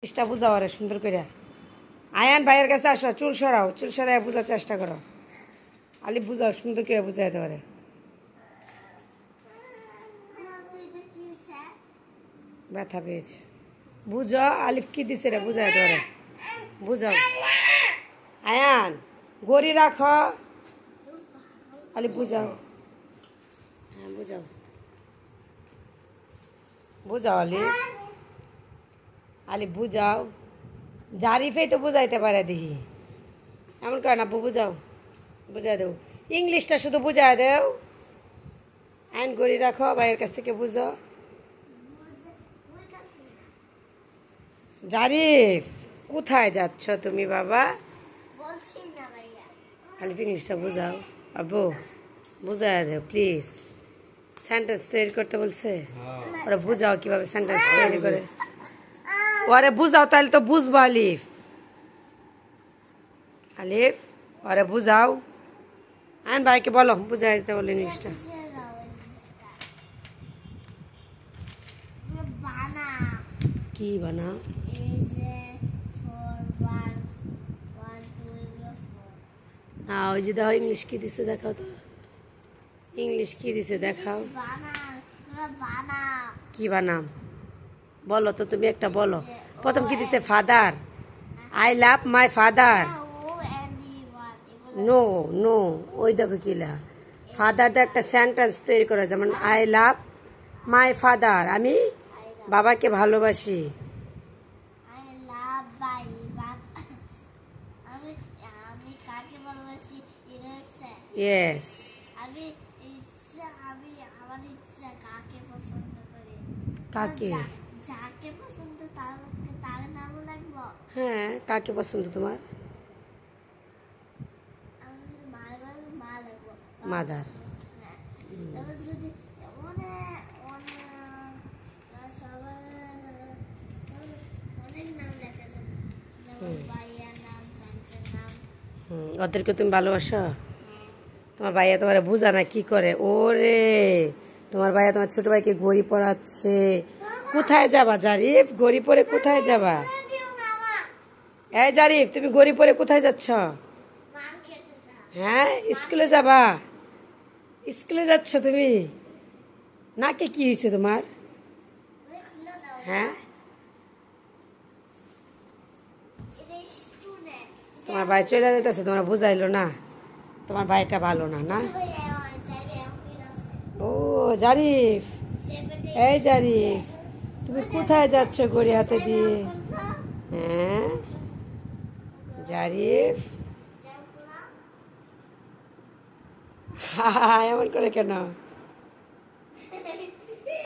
চেষ্টা বুঝাও আরে সুন্দর করে। আয়ান ভাইয়ের কাছে আসো, চুল সরাও, চুল সরাই বোঝার চেষ্টা করো। আলিফ বুঝাও, সুন্দর করে বুঝাই দেওয়া রে। ব্যথা পেয়েছে, বুঝো আলিফ কি দিছে রে, বুঝাই দেওয়া রে, বুঝাও। আয়ান গড়ি রাখো, আলিফ বুঝাও। হ্যাঁ বুঝাও, বুঝাও আলিফ, আলিফ বুঝাও। জারিফেই তো বুঝাইতে পারে দেখি, এমন করে না, বুঝাও, বুঝাই দেও। ইংলিশটা শুধু বুঝাই দেও। আইন গড়ি রাখো, ভাইয়ের কাছ থেকে বুঝো। জারিফ কোথায় যাচ্ছ তুমি বাবা? আলিফ ইংলিশটা বুঝাও। আব্বু বুঝাই দেও প্লিজ। সেন্টেন্স তৈরি করতে বলছে, ওরা বুঝাও কিভাবে সেন্টেন্স তৈরি করে। ওরে বুঝাও, তাহলে তো বুঝবো আলিফ। আলিফ ওরে বুঝাও। আইন ভাইকে বলো বুঝাই দিতে, বলো ইংলিশটা। কি বানাও? না ওই যে দেখো ইংলিশ কি দিছে দেখাও তো, ইংলিশ কি দিছে দেখাও। কি বানাম বলো তো, তুমি একটা বলো। প্রথম কি দিছে? Father, I love my father. No no, ওই দেখো কিলা ফাদার দা একটা সেন্টেন্স তৈরি করা, যেমন আই লাভ মাই ফাদার, আমি বাবাকে ভালোবাসি। ইয়েস। কাকে? হ্যাঁ কাকে পছন্দ তোমার? মাদার। ওদেরকে তুমি ভালোবাসো? তোমার ভাইয়া তোমার বুঝা না কি করে? ওরে তোমার ভাইয়া তোমার ছোট ভাইকে ঘড়ি পরাচ্ছে। কোথায় যাবা জারিফ? ঘড়ি পরে কোথায় যাবা? এই জারিফ তুমি ঘড়ি পরে কোথায় যাচ্ছ? হ্যাঁ স্কুলে যাবা? স্কুলে যাচ্ছ তুমি? নাকে কি হয়েছে তোমার? হ্যাঁ তোমার ভাই চলে যেতেছে, তোমার বুঝাইলো না, তোমার ভাইটা ভালো না। না ও জারিফ, এই জারিফ তুমি কোথায় যাচ্ছ ঘড়ি হাতে দিয়ে? হ্যাঁ জারিফ এমন করে কেন?